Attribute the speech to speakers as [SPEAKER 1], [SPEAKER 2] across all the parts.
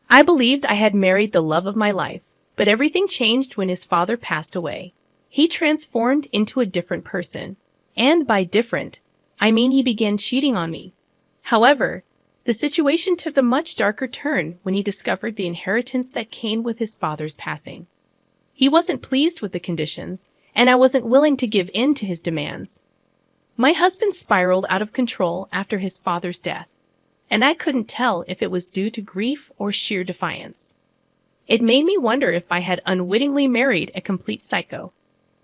[SPEAKER 1] I believed I had married the love of my life, but everything changed when his father passed away. He transformed into a different person. And by different, I mean he began cheating on me. However, the situation took a much darker turn when he discovered the inheritance that came with his father's passing. He wasn't pleased with the conditions, and I wasn't willing to give in to his demands. My husband spiraled out of control after his father's death, and I couldn't tell if it was due to grief or sheer defiance. It made me wonder if I had unwittingly married a complete psycho.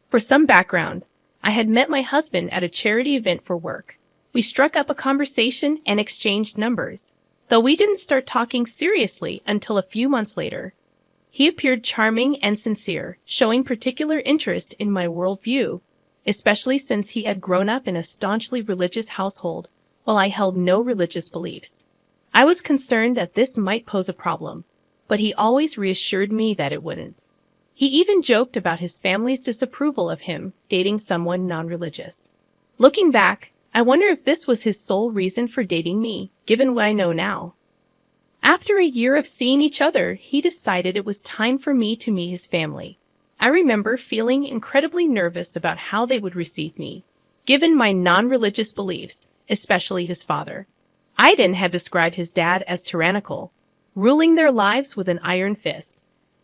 [SPEAKER 1] For some background, I had met my husband at a charity event for work. We struck up a conversation and exchanged numbers, though we didn't start talking seriously until a few months later. He appeared charming and sincere, showing particular interest in my worldview, especially since he had grown up in a staunchly religious household, while I held no religious beliefs. I was concerned that this might pose a problem, but he always reassured me that it wouldn't. He even joked about his family's disapproval of him dating someone non-religious. Looking back, I wonder if this was his sole reason for dating me, given what I know now. After a year of seeing each other, he decided it was time for me to meet his family. I remember feeling incredibly nervous about how they would receive me, given my non-religious beliefs, especially his father. Aiden had described his dad as tyrannical, ruling their lives with an iron fist.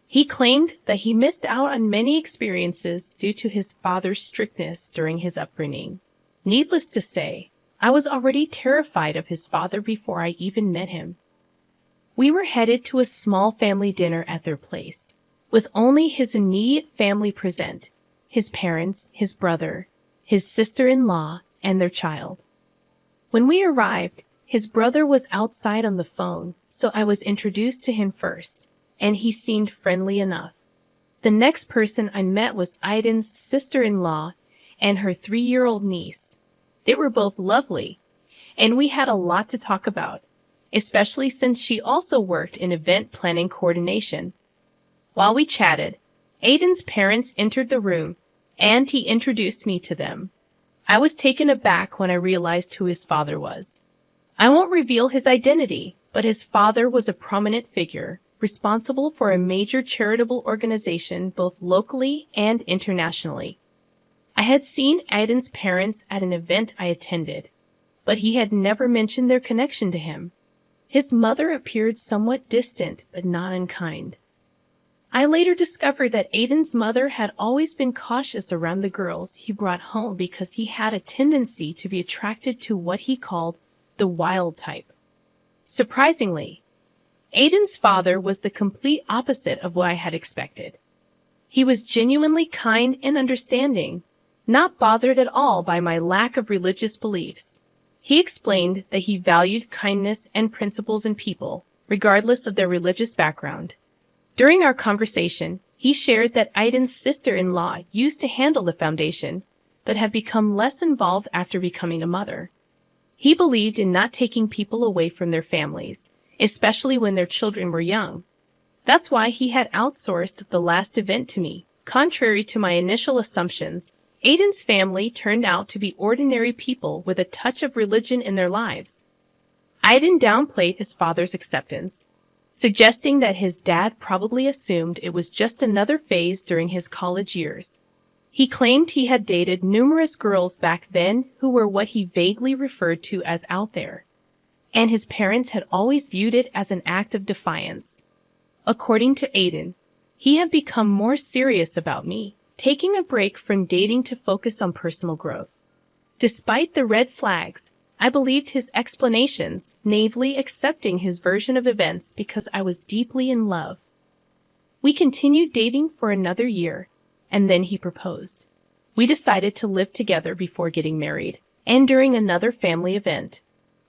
[SPEAKER 1] He claimed that he missed out on many experiences due to his father's strictness during his upbringing. Needless to say, I was already terrified of his father before I even met him. We were headed to a small family dinner at their place, with only his immediate family present, his parents, his brother, his sister-in-law, and their child. When we arrived, his brother was outside on the phone, so I was introduced to him first, and he seemed friendly enough. The next person I met was Aiden's sister-in-law and her 3-year-old niece. They were both lovely, and we had a lot to talk about, especially since she also worked in event planning coordination. While we chatted, Aiden's parents entered the room, and he introduced me to them. I was taken aback when I realized who his father was. I won't reveal his identity, but his father was a prominent figure, responsible for a major charitable organization both locally and internationally. I had seen Aiden's parents at an event I attended, but he had never mentioned their connection to him. His mother appeared somewhat distant but not unkind. I later discovered that Aiden's mother had always been cautious around the girls he brought home because he had a tendency to be attracted to what he called the wild type. Surprisingly, Aiden's father was the complete opposite of what I had expected. He was genuinely kind and understanding, not bothered at all by my lack of religious beliefs. He explained that he valued kindness and principles in people, regardless of their religious background. During our conversation, he shared that Aiden's sister-in-law used to handle the foundation, but had become less involved after becoming a mother. He believed in not taking people away from their families, especially when their children were young. That's why he had outsourced the last event to me. Contrary to my initial assumptions, Aiden's family turned out to be ordinary people with a touch of religion in their lives. Aiden downplayed his father's acceptance, suggesting that his dad probably assumed it was just another phase during his college years. He claimed he had dated numerous girls back then who were what he vaguely referred to as out there, and his parents had always viewed it as an act of defiance. According to Aiden, he had become more serious about me, taking a break from dating to focus on personal growth. Despite the red flags, I believed his explanations, naively accepting his version of events because I was deeply in love. We continued dating for another year, and then he proposed. We decided to live together before getting married, and during another family event,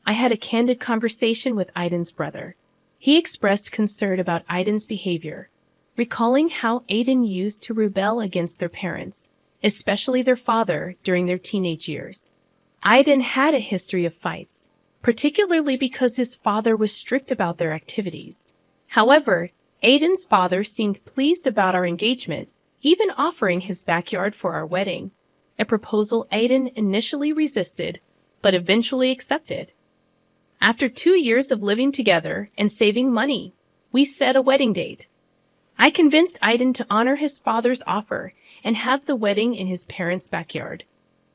[SPEAKER 1] I had a candid conversation with Aiden's brother. He expressed concern about Aiden's behavior, recalling how Aiden used to rebel against their parents, especially their father, during their teenage years. Aiden had a history of fights, particularly because his father was strict about their activities. However, Aiden's father seemed pleased about our engagement, even offering his backyard for our wedding, a proposal Aiden initially resisted, but eventually accepted. After 2 years of living together and saving money, We set a wedding date. I convinced Aiden to honor his father's offer and have the wedding in his parents' backyard.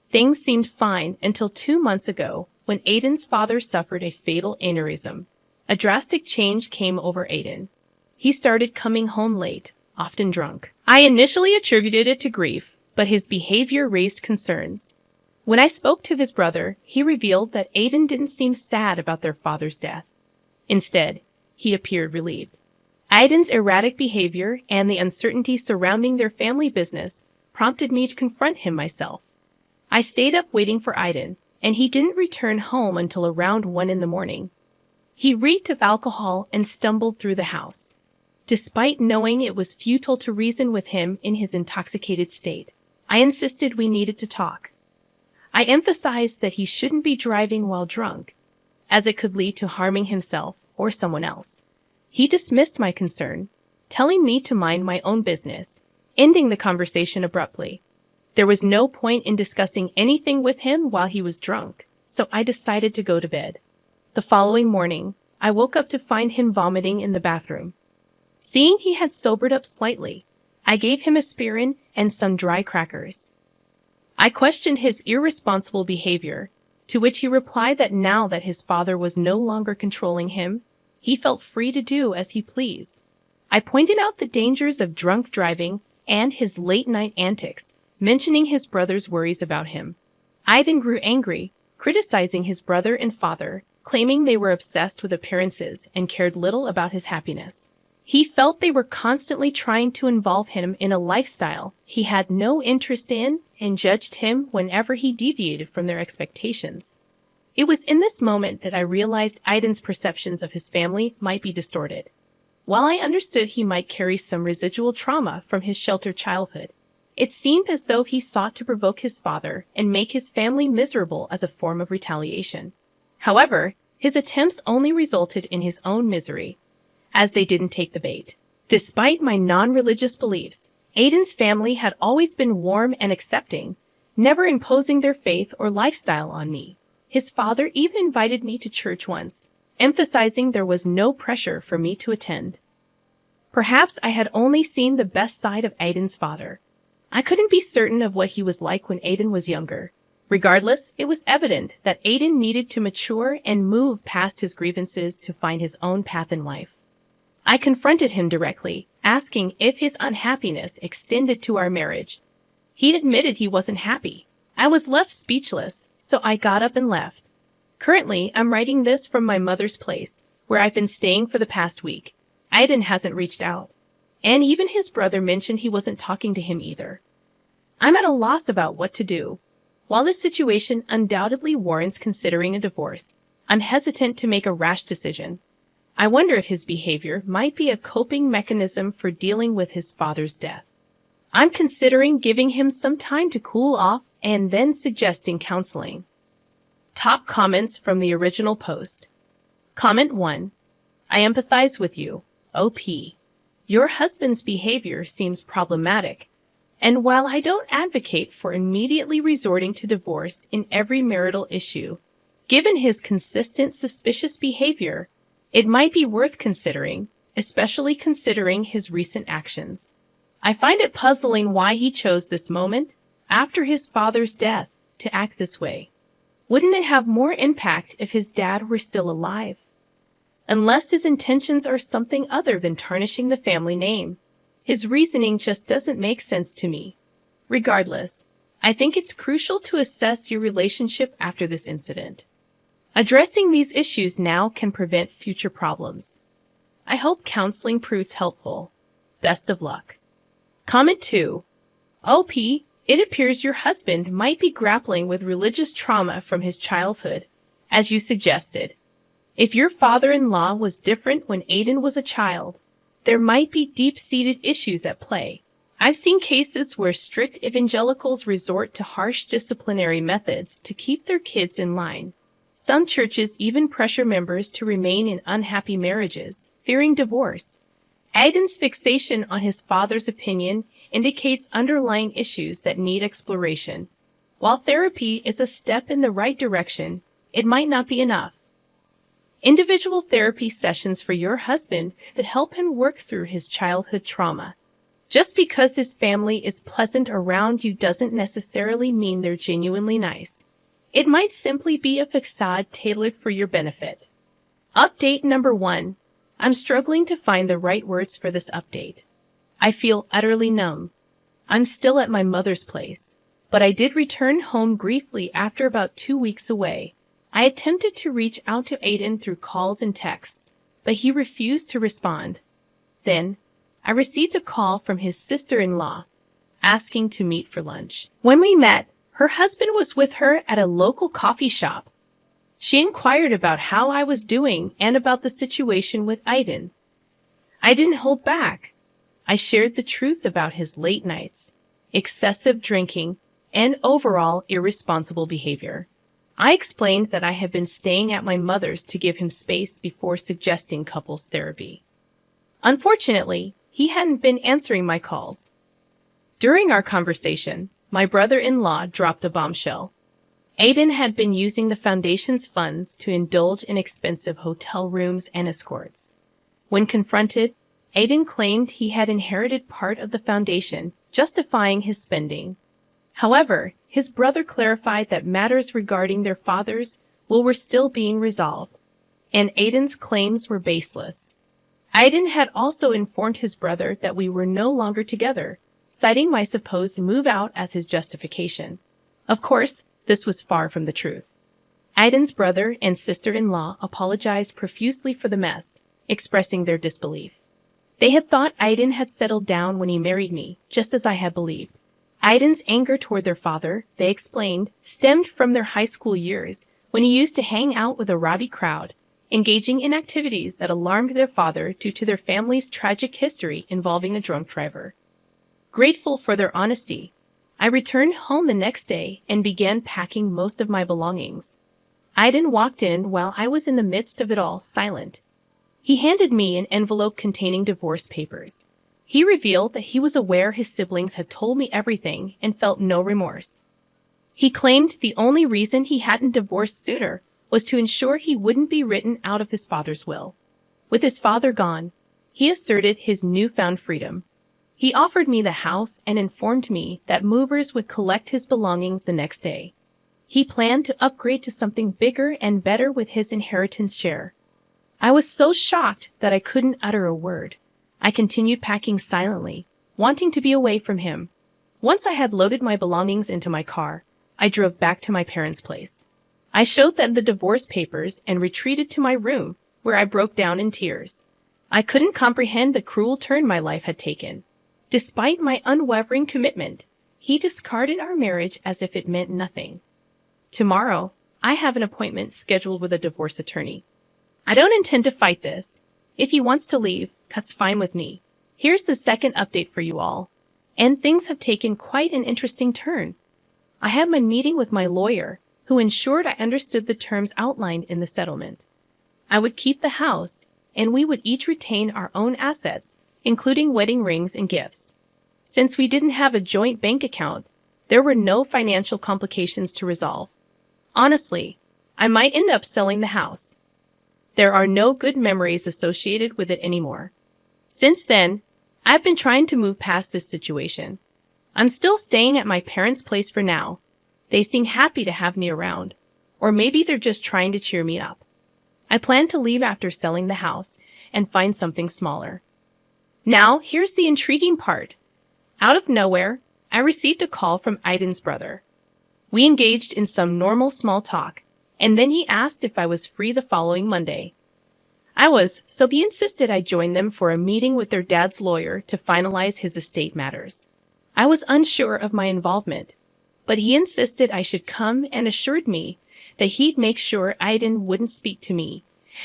[SPEAKER 1] Things seemed fine until 2 months ago when Aiden's father suffered a fatal aneurysm. A drastic change came over Aiden. He started coming home late, often drunk. I initially attributed it to grief, but his behavior raised concerns. When I spoke to his brother, he revealed that Aiden didn't seem sad about their father's death. Instead, he appeared relieved. Aiden's erratic behavior and the uncertainty surrounding their family business prompted me to confront him myself. I stayed up waiting for Aiden, and he didn't return home until around 1 in the morning. He reeked of alcohol and stumbled through the house. Despite knowing it was futile to reason with him in his intoxicated state, I insisted we needed to talk. I emphasized that he shouldn't be driving while drunk, as it could lead to harming himself or someone else. He dismissed my concern, telling me to mind my own business, ending the conversation abruptly. There was no point in discussing anything with him while he was drunk, so I decided to go to bed. The following morning, I woke up to find him vomiting in the bathroom. Seeing he had sobered up slightly, I gave him aspirin and some dry crackers. I questioned his irresponsible behavior, to which he replied that now that his father was no longer controlling him, he felt free to do as he pleased. I pointed out the dangers of drunk driving and his late-night antics, mentioning his brother's worries about him. Aiden grew angry, criticizing his brother and father, claiming they were obsessed with appearances and cared little about his happiness. He felt they were constantly trying to involve him in a lifestyle he had no interest in and judged him whenever he deviated from their expectations. It was in this moment that I realized Aiden's perceptions of his family might be distorted. While I understood he might carry some residual trauma from his sheltered childhood, it seemed as though he sought to provoke his father and make his family miserable as a form of retaliation. However, his attempts only resulted in his own misery, as they didn't take the bait. Despite my non-religious beliefs, Aiden's family had always been warm and accepting, never imposing their faith or lifestyle on me. His father even invited me to church once, emphasizing there was no pressure for me to attend. Perhaps I had only seen the best side of Aiden's father. I couldn't be certain of what he was like when Aiden was younger. Regardless, it was evident that Aiden needed to mature and move past his grievances to find his own path in life. I confronted him directly, asking if his unhappiness extended to our marriage. He admitted he wasn't happy. I was left speechless, so I got up and left. Currently, I'm writing this from my mother's place, where I've been staying for the past week. Aiden hasn't reached out. And even his brother mentioned he wasn't talking to him either. I'm at a loss about what to do. While this situation undoubtedly warrants considering a divorce, I'm hesitant to make a rash decision. I wonder if his behavior might be a coping mechanism for dealing with his father's death. I'm considering giving him some time to cool off and then suggesting counseling. Top comments from the original post. Comment 1. I empathize with you, OP. Your husband's behavior seems problematic, and while I don't advocate for immediately resorting to divorce in every marital issue, given his consistent suspicious behavior, it might be worth considering, especially considering his recent actions. I find it puzzling why he chose this moment, after his father's death, to act this way. Wouldn't it have more impact if his dad were still alive? Unless his intentions are something other than tarnishing the family name, his reasoning just doesn't make sense to me. Regardless, I think it's crucial to assess your relationship after this incident. Addressing these issues now can prevent future problems. I hope counseling proves helpful. Best of luck. Comment 2. OP, it appears your husband might be grappling with religious trauma from his childhood, as you suggested. If your father-in-law was different when Aiden was a child, there might be deep-seated issues at play. I've seen cases where strict evangelicals resort to harsh disciplinary methods to keep their kids in line. Some churches even pressure members to remain in unhappy marriages, fearing divorce. Aiden's fixation on his father's opinion indicates underlying issues that need exploration. While therapy is a step in the right direction, it might not be enough. Individual therapy sessions for your husband that help him work through his childhood trauma. Just because his family is pleasant around you doesn't necessarily mean they're genuinely nice. It might simply be a facade tailored for your benefit. Update number 1. I'm struggling to find the right words for this update. I feel utterly numb. I'm still at my mother's place, but I did return home briefly after about 2 weeks away. I attempted to reach out to Aiden through calls and texts, but he refused to respond. Then, I received a call from his sister-in-law, asking to meet for lunch. When we met, her husband was with her at a local coffee shop. She inquired about how I was doing and about the situation with Aiden. I didn't hold back. I shared the truth about his late nights, excessive drinking, and overall irresponsible behavior. I explained that I had been staying at my mother's to give him space before suggesting couples therapy. Unfortunately, he hadn't been answering my calls. During our conversation, my brother-in-law dropped a bombshell. Aiden had been using the foundation's funds to indulge in expensive hotel rooms and escorts. When confronted, Aiden claimed he had inherited part of the foundation, justifying his spending. However, his brother clarified that matters regarding their father's will were still being resolved, and Aiden's claims were baseless. Aiden had also informed his brother that we were no longer together, citing my supposed move-out as his justification. Of course, this was far from the truth. Aiden's brother and sister-in-law apologized profusely for the mess, expressing their disbelief. They had thought Aiden had settled down when he married me, just as I had believed. Aiden's anger toward their father, they explained, stemmed from their high school years, when he used to hang out with a rowdy crowd, engaging in activities that alarmed their father due to their family's tragic history involving a drunk driver. Grateful for their honesty, I returned home the next day and began packing most of my belongings. Aiden walked in while I was in the midst of it all, silent. He handed me an envelope containing divorce papers. He revealed that he was aware his siblings had told me everything and felt no remorse. He claimed the only reason he hadn't divorced sooner was to ensure he wouldn't be written out of his father's will. With his father gone, he asserted his newfound freedom. He offered me the house and informed me that movers would collect his belongings the next day. He planned to upgrade to something bigger and better with his inheritance share. I was so shocked that I couldn't utter a word. I continued packing silently, wanting to be away from him. Once I had loaded my belongings into my car, I drove back to my parents' place. I showed them the divorce papers and retreated to my room, where I broke down in tears. I couldn't comprehend the cruel turn my life had taken. Despite my unwavering commitment, he discarded our marriage as if it meant nothing. Tomorrow, I have an appointment scheduled with a divorce attorney. I don't intend to fight this. If he wants to leave, that's fine with me. Here's the second update for you all. And things have taken quite an interesting turn. I had my meeting with my lawyer, who ensured I understood the terms outlined in the settlement. I would keep the house, and we would each retain our own assets, including wedding rings and gifts. Since we didn't have a joint bank account, there were no financial complications to resolve. Honestly, I might end up selling the house. There are no good memories associated with it anymore. Since then, I've been trying to move past this situation. I'm still staying at my parents' place for now. They seem happy to have me around, or maybe they're just trying to cheer me up. I plan to leave after selling the house and find something smaller. Now, here's the intriguing part. Out of nowhere, I received a call from Aiden's brother. We engaged in some normal small talk, and then he asked if I was free the following Monday. I was, so he insisted I join them for a meeting with their dad's lawyer to finalize his estate matters. I was unsure of my involvement, but he insisted I should come and assured me that he'd make sure Aiden wouldn't speak to me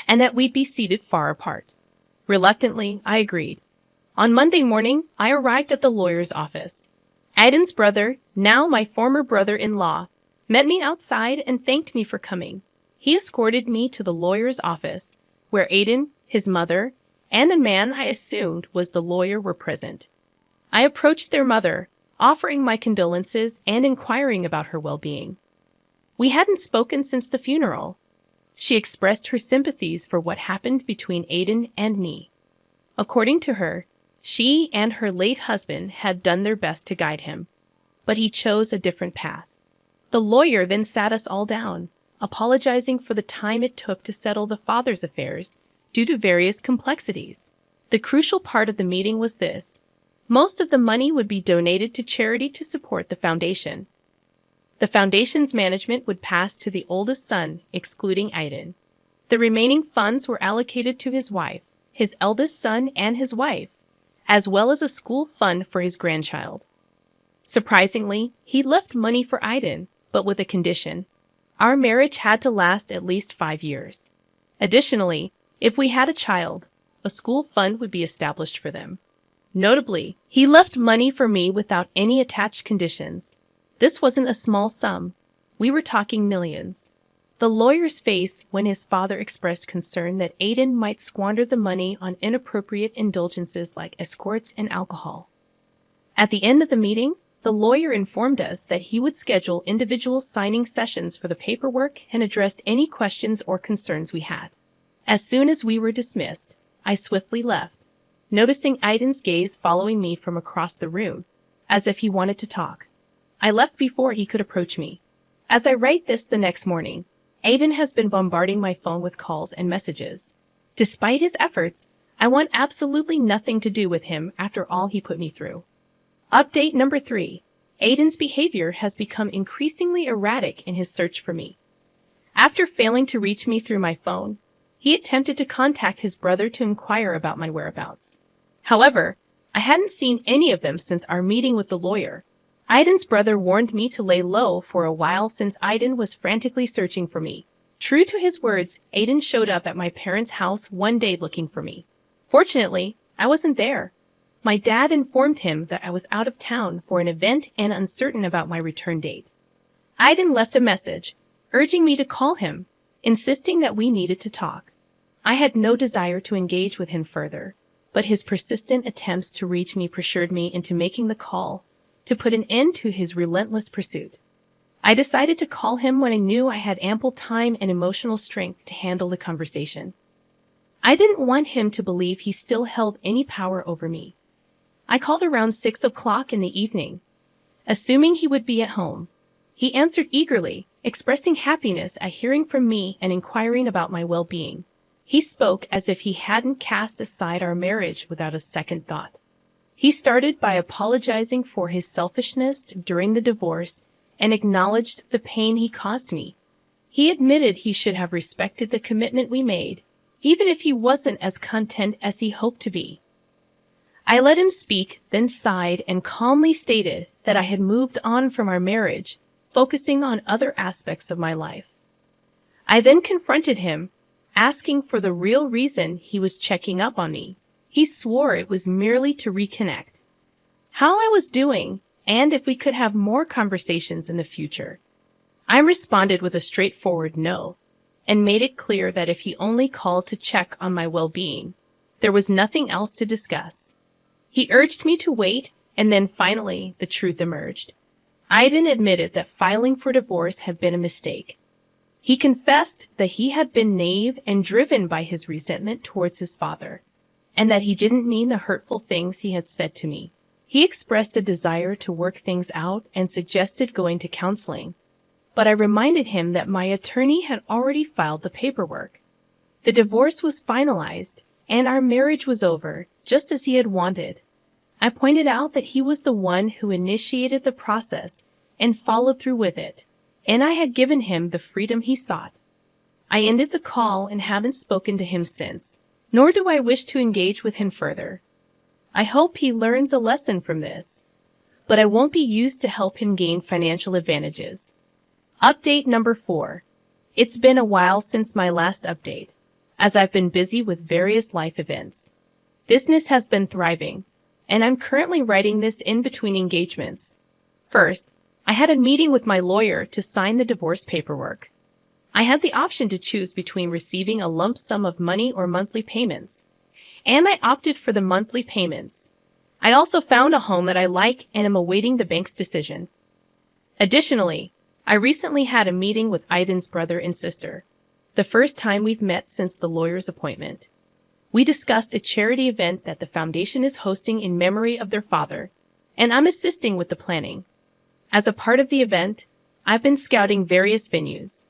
[SPEAKER 1] and that we'd be seated far apart. Reluctantly, I agreed. On Monday morning, I arrived at the lawyer's office. Aiden's brother, now my former brother-in-law, met me outside and thanked me for coming. He escorted me to the lawyer's office, where Aiden, his mother, and the man I assumed was the lawyer were present. I approached their mother, offering my condolences and inquiring about her well-being. We hadn't spoken since the funeral. She expressed her sympathies for what happened between Aiden and me. According to her, she and her late husband had done their best to guide him, but he chose a different path. The lawyer then sat us all down, apologizing for the time it took to settle the father's affairs due to various complexities. The crucial part of the meeting was this: most of the money would be donated to charity to support the foundation. The foundation's management would pass to the oldest son, excluding Aiden. The remaining funds were allocated to his wife, his eldest son and his wife, as well as a school fund for his grandchild. Surprisingly, he left money for Aiden, but with a condition. Our marriage had to last at least 5 years. Additionally, if we had a child, a school fund would be established for them. Notably, he left money for me without any attached conditions. This wasn't a small sum. We were talking millions. The lawyer's face when his father expressed concern that Aiden might squander the money on inappropriate indulgences like escorts and alcohol. At the end of the meeting, the lawyer informed us that he would schedule individual signing sessions for the paperwork and address any questions or concerns we had. As soon as we were dismissed, I swiftly left, noticing Aiden's gaze following me from across the room, as if he wanted to talk. I left before he could approach me. As I write this the next morning, Aiden has been bombarding my phone with calls and messages. Despite his efforts, I want absolutely nothing to do with him after all he put me through. Update number 3. Aiden's behavior has become increasingly erratic in his search for me. After failing to reach me through my phone, he attempted to contact his brother to inquire about my whereabouts. However, I hadn't seen any of them since our meeting with the lawyer. Aiden's brother warned me to lay low for a while since Aiden was frantically searching for me. True to his words, Aiden showed up at my parents' house one day looking for me. Fortunately, I wasn't there. My dad informed him that I was out of town for an event and uncertain about my return date. Aiden left a message, urging me to call him, insisting that we needed to talk. I had no desire to engage with him further, but his persistent attempts to reach me pressured me into making the call to put an end to his relentless pursuit. I decided to call him when I knew I had ample time and emotional strength to handle the conversation. I didn't want him to believe he still held any power over me. I called around 6 o'clock in the evening, assuming he would be at home. He answered eagerly, expressing happiness at hearing from me and inquiring about my well-being. He spoke as if he hadn't cast aside our marriage without a second thought. He started by apologizing for his selfishness during the divorce and acknowledged the pain he caused me. He admitted he should have respected the commitment we made, even if he wasn't as content as he hoped to be. I let him speak, then sighed and calmly stated that I had moved on from our marriage, focusing on other aspects of my life. I then confronted him, asking for the real reason he was checking up on me. He swore it was merely to reconnect, how I was doing, and if we could have more conversations in the future. I responded with a straightforward no, and made it clear that if he only called to check on my well-being, there was nothing else to discuss. He urged me to wait, and then finally the truth emerged. Aiden admitted that filing for divorce had been a mistake. He confessed that he had been naive and driven by his resentment towards his father, and that he didn't mean the hurtful things he had said to me. He expressed a desire to work things out and suggested going to counseling, but I reminded him that my attorney had already filed the paperwork. The divorce was finalized, and our marriage was over, just as he had wanted. I pointed out that he was the one who initiated the process and followed through with it, and I had given him the freedom he sought. I ended the call and haven't spoken to him since, nor do I wish to engage with him further. I hope he learns a lesson from this, but I won't be used to help him gain financial advantages. Update number 4. It's been a while since my last update, as I've been busy with various life events. Business has been thriving, and I'm currently writing this in between engagements. First, I had a meeting with my lawyer to sign the divorce paperwork. I had the option to choose between receiving a lump sum of money or monthly payments, and I opted for the monthly payments. I also found a home that I like and am awaiting the bank's decision. Additionally, I recently had a meeting with Aiden's brother and sister. the first time we've met since the lawyer's appointment. We discussed a charity event that the foundation is hosting in memory of their father, and I'm assisting with the planning. As a part of the event, I've been scouting various venues.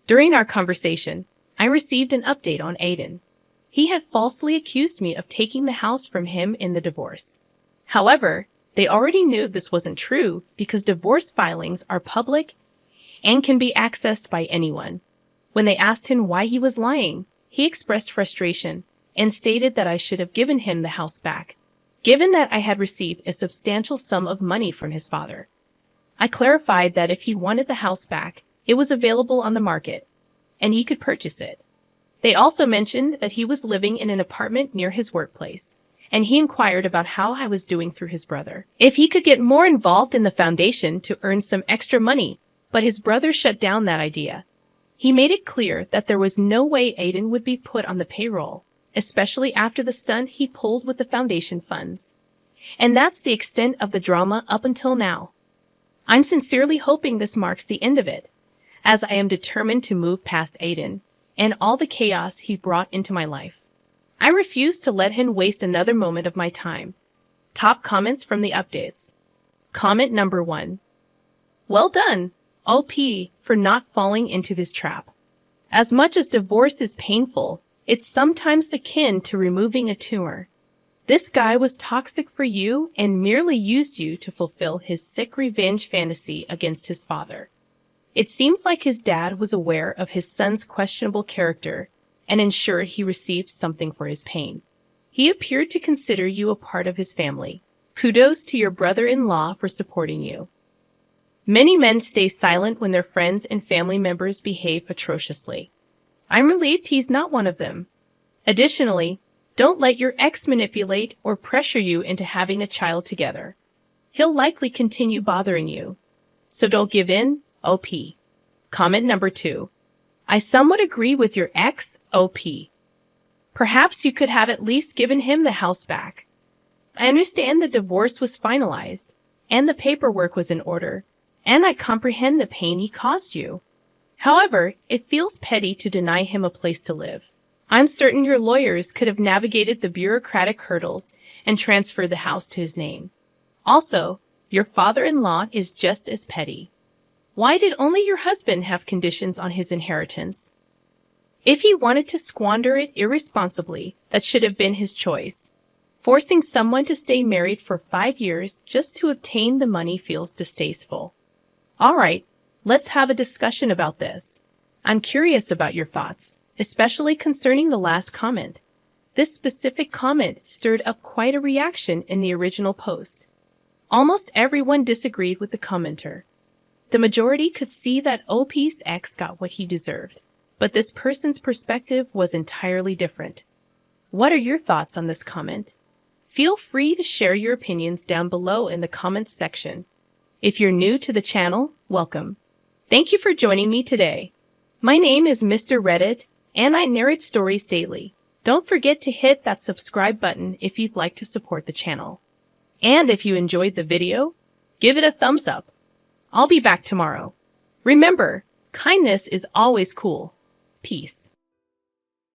[SPEAKER 1] During our conversation, I received an update on Aiden. He had falsely accused me of taking the house from him in the divorce. However, they already knew this wasn't true because divorce filings are public and can be accessed by anyone. When they asked him why he was lying, he expressed frustration and stated that I should have given him the house back, given that I had received a substantial sum of money from his father. I clarified that if he wanted the house back, it was available on the market, and he could purchase it. They also mentioned that he was living in an apartment near his workplace, and he inquired about how I was doing through his brother, if he could get more involved in the foundation to earn some extra money, but his brother shut down that idea. He made it clear that there was no way Aiden would be put on the payroll, especially after the stunt he pulled with the foundation funds. And that's the extent of the drama up until now. I'm sincerely hoping this marks the end of it, as I am determined to move past Aiden and all the chaos he brought into my life. I refuse to let him waste another moment of my time. Top comments from the updates. Comment number 1. Well done, OP, for not falling into this trap. As much as divorce is painful, it's sometimes akin to removing a tumor. This guy was toxic for you and merely used you to fulfill his sick revenge fantasy against his father. It seems like his dad was aware of his son's questionable character and ensured he received something for his pain. He appeared to consider you a part of his family. Kudos to your brother-in-law for supporting you. Many men stay silent when their friends and family members behave atrociously. I'm relieved he's not one of them. Additionally, don't let your ex manipulate or pressure you into having a child together. He'll likely continue bothering you. So don't give in, OP. Comment number 2. I somewhat agree with your ex, OP. Perhaps you could have at least given him the house back. I understand the divorce was finalized, and the paperwork was in order, and I comprehend the pain he caused you. However, it feels petty to deny him a place to live. I'm certain your lawyers could have navigated the bureaucratic hurdles and transferred the house to his name. Also, your father-in-law is just as petty. Why did only your husband have conditions on his inheritance? If he wanted to squander it irresponsibly, that should have been his choice. Forcing someone to stay married for 5 years just to obtain the money feels distasteful. All right, let's have a discussion about this. I'm curious about your thoughts, especially concerning the last comment. This specific comment stirred up quite a reaction in the original post. Almost everyone disagreed with the commenter. The majority could see that OP's ex got what he deserved, but this person's perspective was entirely different. What are your thoughts on this comment? Feel free to share your opinions down below in the comments section. If you're new to the channel, welcome. Thank you for joining me today. My name is Mr. Reddit, and I narrate stories daily. Don't forget to hit that subscribe button if you'd like to support the channel. And if you enjoyed the video, give it a thumbs up. I'll be back tomorrow. Remember, kindness is always cool. Peace.